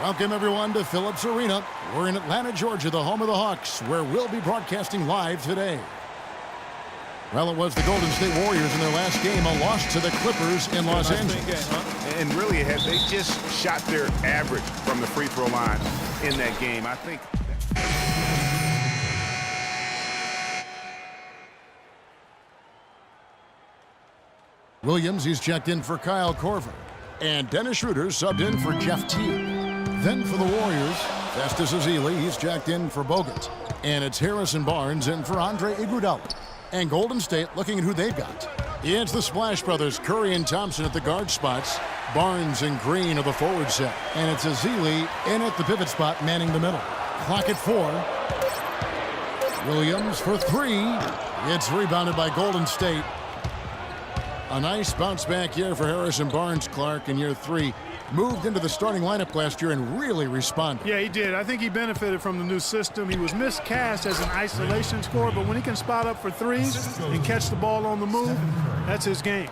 Welcome, everyone, to Phillips Arena. We're in Atlanta, Georgia, the home of the Hawks, where we'll be broadcasting live today. Well, it was the Golden State Warriors in their last game, a loss to the Clippers in Los Angeles. And really, they just shot their average from the free throw line in that game. I think. Williams, he's checked in for Kyle Korver. And Dennis Schroeder subbed in for Jeff Teague. Then for the Warriors, Festus Ezeli, he's checked in for Bogut. And it's Harrison Barnes in for Andre Iguodala. And Golden State looking at who they've got. It's the Splash Brothers, Curry and Thompson at the guard spots. Barnes and Green are the forward set. And it's Ezeli in at the pivot spot, manning the middle. Clock at 4. Williams for 3. It's rebounded by Golden State. A nice bounce back year for Harrison Barnes, Clark, in year 3. Moved into the starting lineup last year and really responded. Yeah, he did. I think he benefited from the new system. He was miscast as an isolation scorer, but when he can spot up for threes and catch the ball on the move, that's his game.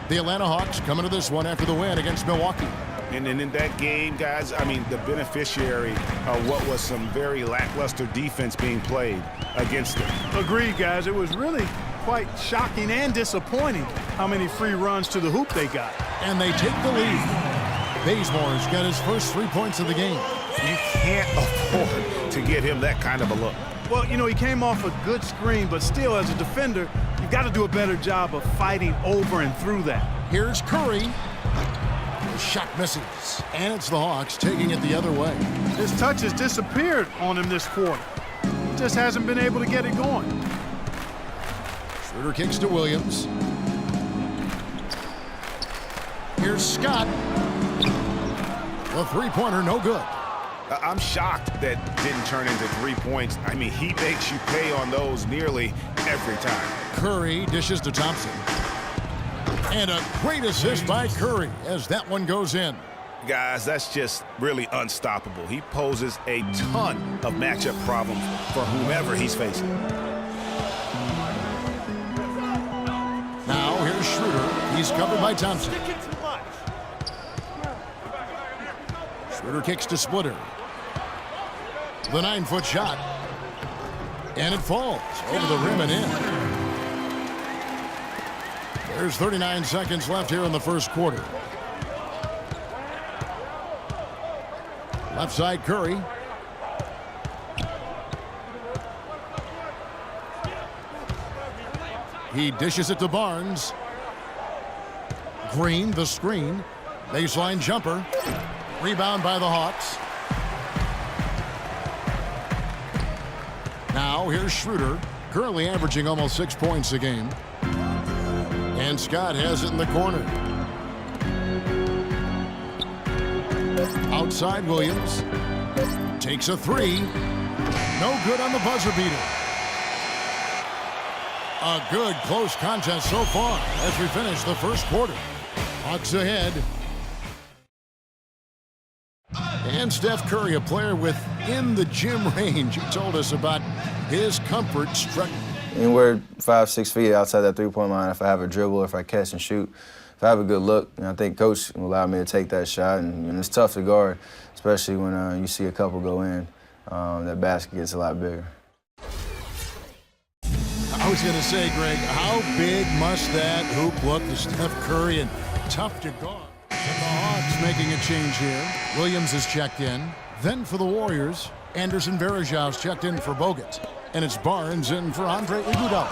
The Atlanta Hawks coming to this one after the win against Milwaukee. And in that game, guys, I mean, the beneficiary of what was some very lackluster defense being played against them. Agreed, guys. It was really quite shocking and disappointing how many free runs to the hoop they got. And they take the lead. Bazemore's got his first 3 points of the game. You can't afford to give him that kind of a look. Well, you know, he came off a good screen, but still, as a defender, you've got to do a better job of fighting over and through that. Here's Curry. The shot misses. And it's the Hawks taking it the other way. His touch has disappeared on him this quarter. He just hasn't been able to get it going. Schroeder kicks to Williams. Here's Scott. The three-pointer, no good. I'm shocked that didn't turn into 3 points. I mean, he makes you pay on those nearly every time. Curry dishes to Thompson. And a great assist by Curry as that one goes in. Guys, that's just really unstoppable. He poses a ton of matchup problems for whomever he's facing. Now here's Schroeder. He's covered by Thompson. Schroeder kicks to Splitter. The 9-foot shot. And it falls over the rim and in. There's 39 seconds left here in the first quarter. Left side, Curry. He dishes it to Barnes. Green, the screen. Baseline jumper. Rebound by the Hawks. Now here's Schroeder, currently averaging almost 6 points a game. And Scott has it in the corner. Outside Williams. Takes a 3. No good on the buzzer beater. A good close contest so far as we finish the first quarter. Hawks ahead. And Steph Curry, a player within the gym range, told us about his comfort striking. Anywhere 5-6 feet outside that three-point line, if I have a dribble, if I catch and shoot, if I have a good look, I think Coach will allow me to take that shot. And it's tough to guard, especially when you see a couple go in. That basket gets a lot bigger. I was going to say, Greg, how big must that hoop look to Steph Curry, and tough to guard. The Hawks making a change here. Williams is checked in. Then for the Warriors, Anderson Varejão's checked in for Bogut. And it's Barnes in for Andre Iguodala.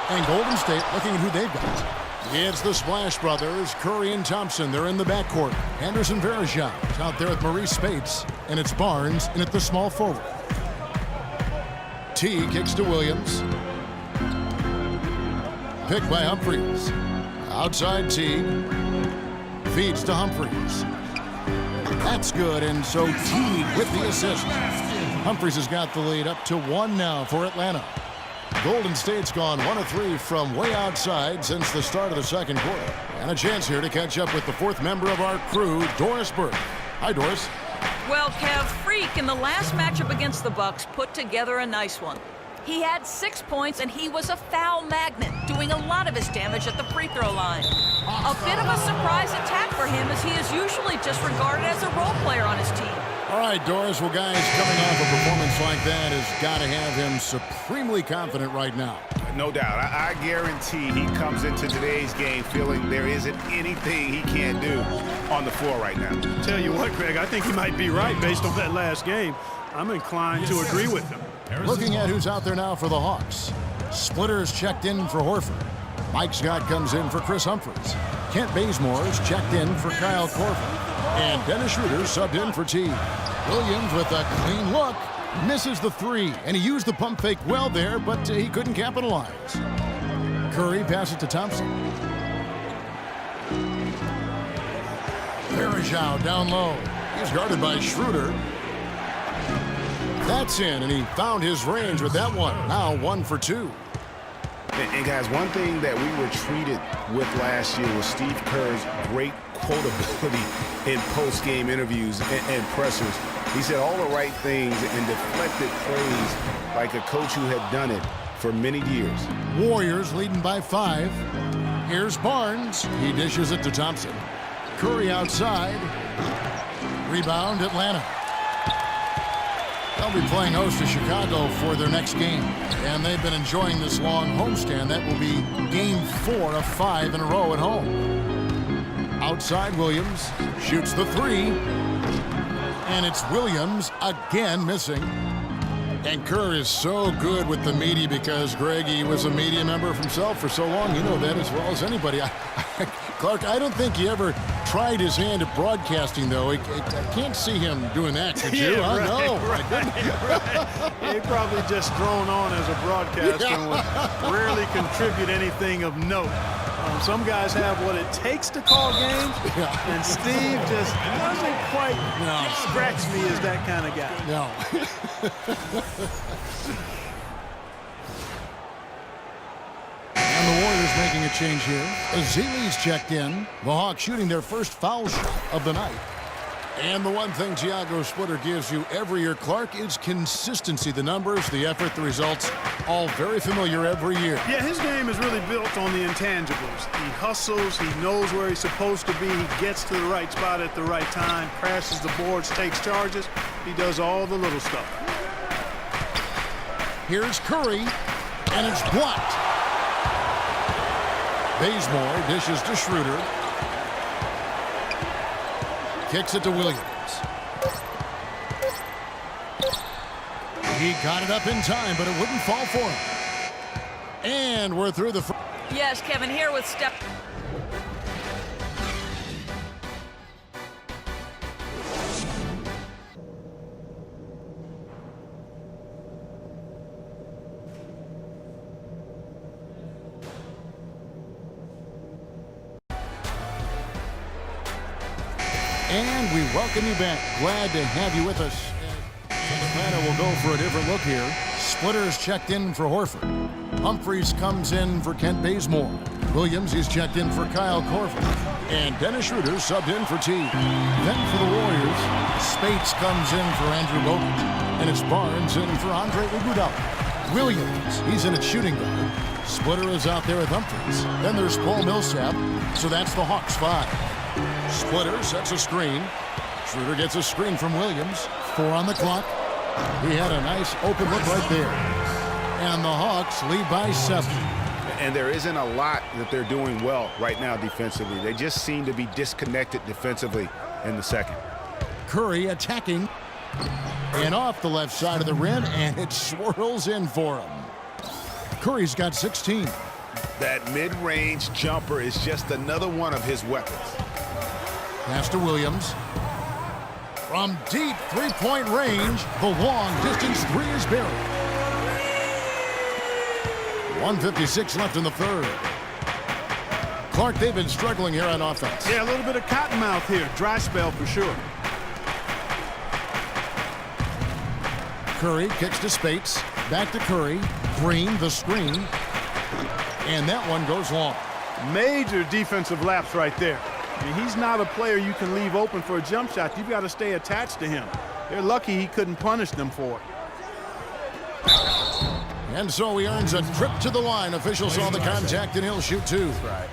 And Golden State looking at who they've got. It's the Splash Brothers, Curry and Thompson. They're in the backcourt. Anderson Varejão's out there with Maurice Spates. And it's Barnes in at the small forward. T kicks to Williams. Picked by Humphries. Outside T. Feeds to Humphries. That's good, and so Teague with the assist. Humphries has got the lead up to 1 now for Atlanta. Golden State's gone 1 of 3 from way outside since the start of the second quarter. And a chance here to catch up with the 4th member of our crew, Doris Burke. Hi, Doris. Well, Kev, Freak in the last matchup against the Bucks put together a nice one. He had 6 points, and he was a foul magnet, doing a lot of his damage at the free throw line. A bit of a surprise attack for him, as he is usually just regarded as a role player on his team. All right, Doris. Well, guys, coming off a performance like that has got to have him supremely confident right now. No doubt. I guarantee he comes into today's game feeling there isn't anything he can't do on the floor right now. Tell you what, Greg, I think he might be right based on that last game. I'm inclined to agree with him. Looking at who's out there now for the Hawks. Splitters checked in for Horford. Mike Scott comes in for Chris Humphries. Kent Bazemore's checked in for Kyle Korver. And Dennis Schroeder subbed in for T. Williams with a clean look. Misses the three, and he used the pump fake well there, but he couldn't capitalize. Curry passes to Thompson. Varejao down low. He's guarded by Schroeder. That's in, and he found his range with that one. Now 1 for 2. And guys, one thing that we were treated with last year was Steve Kerr's great quotability in post-game interviews and pressers. He said all the right things and deflected praise like a coach who had done it for many years. Warriors leading by 5. Here's Barnes. He dishes it to Thompson. Curry outside. Rebound, Atlanta. They'll be playing host to Chicago for their next game. And they've been enjoying this long homestand. That will be game 4 of 5 in a row at home. Outside, Williams shoots the 3. And it's Williams again missing. And Kerr is so good with the media because, Greg, he was a media member himself for so long. You know that as well as anybody. Clark, I don't think he ever tried his hand at broadcasting, though. I can't see him doing that, could you? Yeah, right, No. right. He probably just thrown on as a broadcaster and would rarely contribute anything of note. Some guys have what it takes to call games, and Steve just doesn't quite scratch me as that kind of guy. No. And the Warriors making a change here. Ezeli's checked in. The Hawks shooting their first foul shot of the night. And the one thing Tiago Splitter gives you every year, Clark, is consistency. The numbers, the effort, the results, all very familiar every year. Yeah, his game is really built on the intangibles. He hustles, he knows where he's supposed to be, he gets to the right spot at the right time, crashes the boards, takes charges. He does all the little stuff. Here's Curry, and it's blocked. Bazemore dishes to Schroeder. Kicks it to Williams. He got it up in time, but it wouldn't fall for him. And we're through the... Yes, Kevin, here with Steph. And we welcome you back. Glad to have you with us. Atlanta will go for a different look here. Splitters checked in for Horford. Humphries comes in for Kent Bazemore. Williams, he's checked in for Kyle Korver. And Dennis Schroeder subbed in for T. Then for the Warriors, Spates comes in for Andrew Bogut. And it's Barnes in for Andre Iguodala. Williams, he's in at shooting guard. Splitter is out there with Humphries. Then there's Paul Millsap. So that's the Hawks 5. Splitter sets a screen. Schroeder gets a screen from Williams. 4 on the clock. He had a nice open look right there. And the Hawks lead by 7. And there isn't a lot that they're doing well right now defensively. They just seem to be disconnected defensively in the second. Curry attacking. And off the left side of the rim, and it swirls in for him. Curry's got 16. That mid-range jumper is just another one of his weapons. Pass to Williams. From deep three-point range, the long-distance 3 is buried. 1:56 left in the third. Clark, they've been struggling here on offense. Yeah, a little bit of cottonmouth here. Dry spell for sure. Curry kicks to Spates. Back to Curry. Green, the screen. And that one goes long. Major defensive lapse right there. I mean, he's not a player you can leave open for a jump shot. You've got to stay attached to him. They're lucky he couldn't punish them for it. And so he earns a trip to the line. Official saw the contact, and he'll shoot two. Right.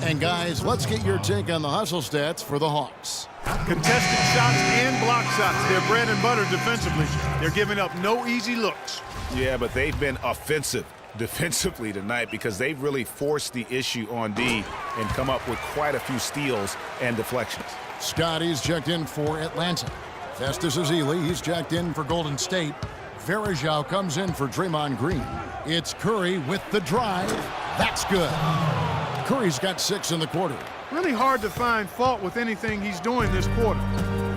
And guys, let's get your take on the hustle stats for the Hawks. Contested shots and block shots. They're bread and butter defensively. They're giving up no easy looks. Yeah, but they've been offensive defensively tonight because they've really forced the issue on D and come up with quite a few steals and deflections. Scotty's checked in for Atlanta. Festus Ezeli, he's checked in for Golden State. Varejao comes in for Draymond Green. It's Curry with the drive. That's good. Curry's got 6 in the quarter. Really hard to find fault with anything he's doing this quarter,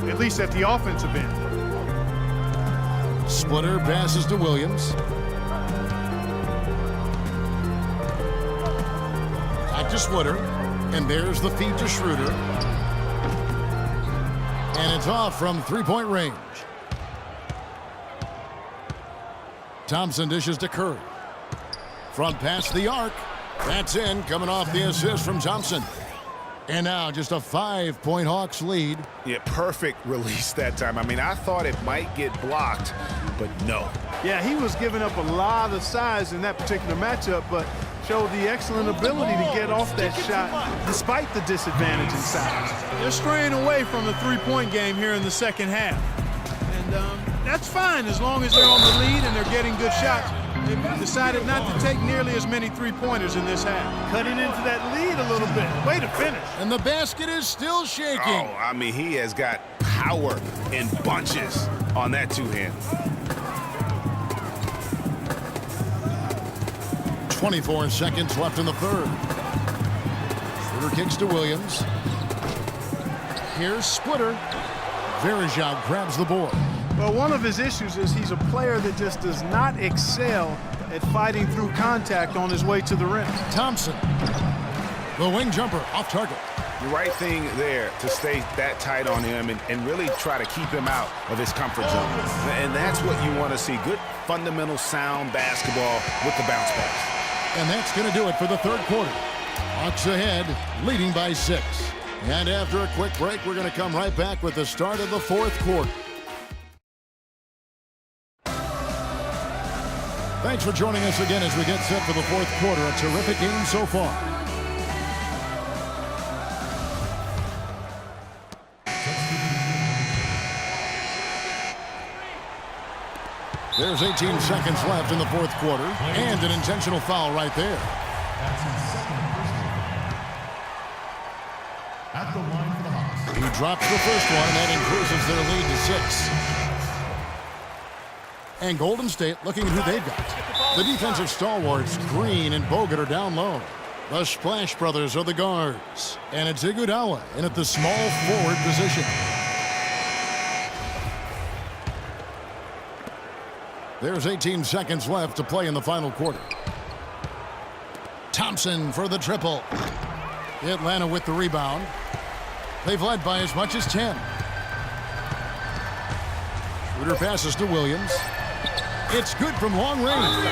at least at the offensive end. Splitter passes to Williams. Back to Splitter. And there's the feed to Schroeder. And it's off from three-point range. Thompson dishes to Curry. Front pass the arc. That's in, coming off the assist from Thompson. And now just a 5-point Hawks lead. Yeah, perfect release that time. I mean, I thought it might get blocked, but no. Yeah, he was giving up a lot of size in that particular matchup, but showed the excellent ability to get off that shot despite the disadvantage in size. They're straying away from the three-point game here in the second half. And that's fine as long as they're on the lead and they're getting good shots. They've decided not to take nearly as many three-pointers in this half. Cutting into that lead a little bit. Way to finish. And the basket is still shaking. Oh, I mean, he has got power in bunches on that two-hand. 24 seconds left in the third. Schroeder kicks to Williams. Here's Splitter. Varejao grabs the board. Well, one of his issues is he's a player that just does not excel at fighting through contact on his way to the rim. Thompson. The wing jumper off target. The right thing there to stay that tight on him and really try to keep him out of his comfort zone. And that's what you want to see. Good, fundamental, sound basketball with the bounce pass. And that's going to do it for the third quarter. Hawks ahead, leading by 6. And after a quick break, we're going to come right back with the start of the fourth quarter. Thanks for joining us again as we get set for the fourth quarter. A terrific game so far. There's 18 seconds left in the fourth quarter, and an intentional foul right there. At the line for the Hawks. He drops the first one, and that increases their lead to 6. And Golden State looking at who they've got. The defensive stalwarts, Green and Bogut, are down low. The Splash Brothers are the guards. And it's Iguodala in at the small forward position. There's 18 seconds left to play in the final quarter. Thompson for the triple. Atlanta with the rebound. They've led by as much as 10. Schroeder passes to Williams. It's good from long range.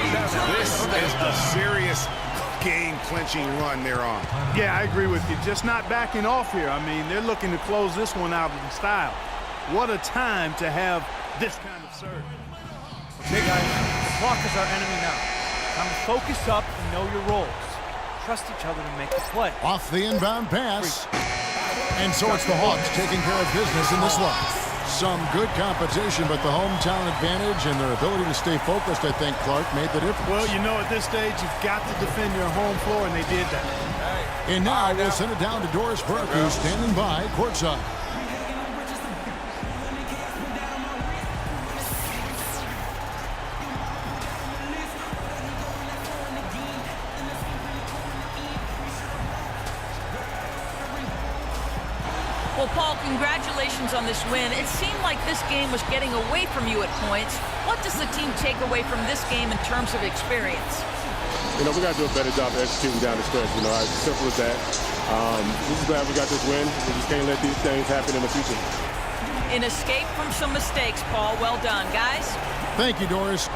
This is a serious game-clinching run they're on. Yeah, I agree with you. Just not backing off here. I mean, they're looking to close this one out in style. What a time to have this kind of serve. Okay, guys, the clock is our enemy now. Time to focus up and know your roles. Trust each other to make the play. Off the inbound pass. And so it's the Hawks taking care of business in this one. Some good competition, but the hometown advantage and their ability to stay focused, I think, Clark, made the difference. Well, you know, at this stage, you've got to defend your home floor, and they did that. And now we'll send it down to Doris Burke, who's standing by courtside. Well, Paul, congratulations on this win. It seemed like this game was getting away from you at points. What does the team take away from this game in terms of experience? You know, we got to do a better job of executing down the stretch. You know, as simple as that. We're just glad we got this win. We just can't let these things happen in the future. An escape from some mistakes, Paul. Well done, guys. Thank you, Doris.